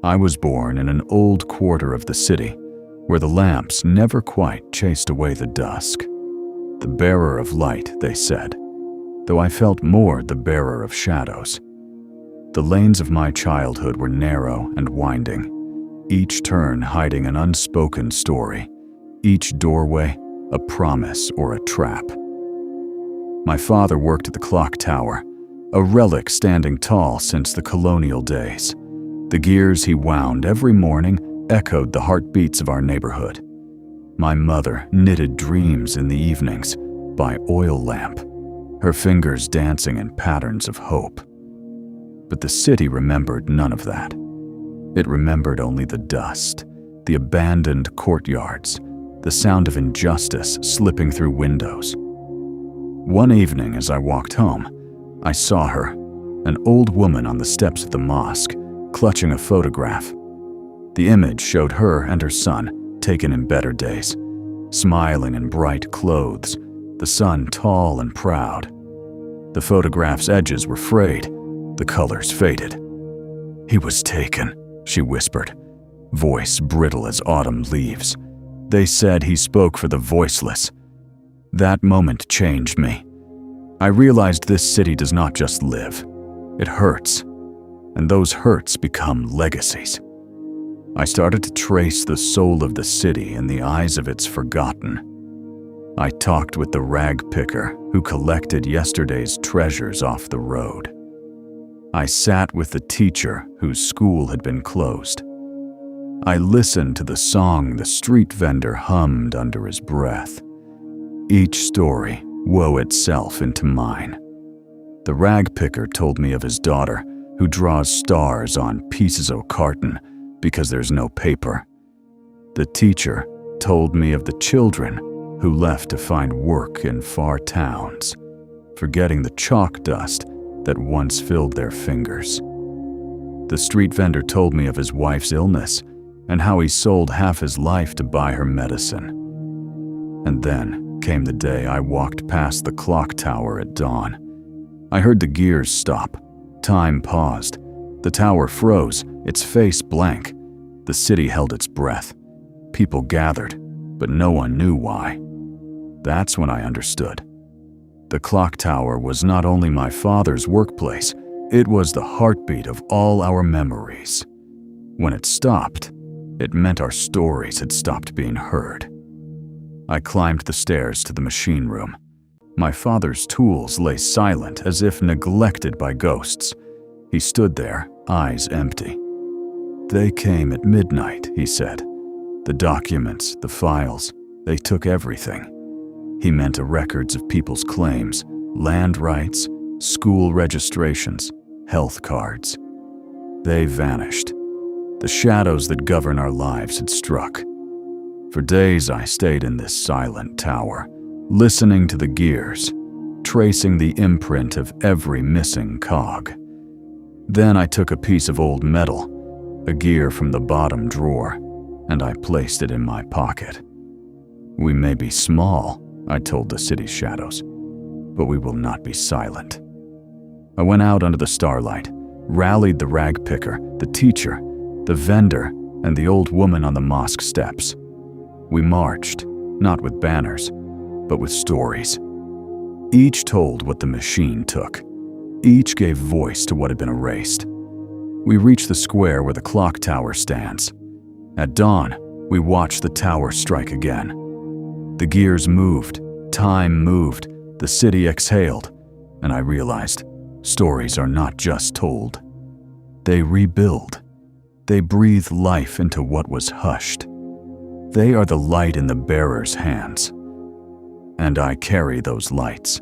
I was born in an old quarter of the city where the lamps never quite chased away the dusk. The bearer of light, they said, though I felt more the bearer of shadows. The lanes of my childhood were narrow and winding, each turn hiding an unspoken story, each doorway a promise or a trap. My father worked at the clock tower, a relic standing tall since the colonial days. The gears he wound every morning echoed the heartbeats of our neighborhood. My mother knitted dreams in the evenings by oil lamp, her fingers dancing in patterns of hope. But the city remembered none of that. It remembered only the dust, the abandoned courtyards, the sound of injustice slipping through windows. One evening as I walked home, I saw her, an old woman on the steps of the mosque, clutching a photograph. The image showed her and her son, taken in better days, smiling in bright clothes, the son tall and proud. The photograph's edges were frayed, the colors faded. "He was taken," she whispered, voice brittle as autumn leaves. "They said he spoke for the voiceless." That moment changed me. I realized this city does not just live, it hurts, and those hurts become legacies. I started to trace the soul of the city in the eyes of its forgotten. I talked with the rag picker who collected yesterday's treasures off the road. I sat with the teacher whose school had been closed. I listened to the song the street vendor hummed under his breath. Each story wove itself into mine. The rag picker told me of his daughter who draws stars on pieces of carton because there's no paper. The teacher told me of the children who left to find work in far towns, forgetting the chalk dust that once filled their fingers. The street vendor told me of his wife's illness and how he sold half his life to buy her medicine. And then came the day I walked past the clock tower at dawn. I heard the gears stop. Time paused. The tower froze, its face blank. The city held its breath. People gathered, but no one knew why. That's when I understood. The clock tower was not only my father's workplace, it was the heartbeat of all our memories. When it stopped, it meant our stories had stopped being heard. I climbed the stairs to the machine room. My father's tools lay silent as if neglected by ghosts. He stood there, eyes empty. "They came at midnight," he said. "The documents, the files, they took everything." He meant the records of people's claims, land rights, school registrations, health cards. They vanished. The shadows that govern our lives had struck. For days I stayed in this silent tower, listening to the gears, tracing the imprint of every missing cog. Then I took a piece of old metal, a gear from the bottom drawer, and I placed it in my pocket. "We may be small," I told the city's shadows, "but we will not be silent." I went out under the starlight, rallied the rag picker, the teacher, the vendor, and the old woman on the mosque steps. We marched, not with banners, but with stories. Each told what the machine took. Each gave voice to what had been erased. We reached the square where the clock tower stands. At dawn, we watched the tower strike again. The gears moved, time moved, the city exhaled, and I realized stories are not just told. They rebuild. They breathe life into what was hushed. They are the light in the bearer's hands. And I carry those lights.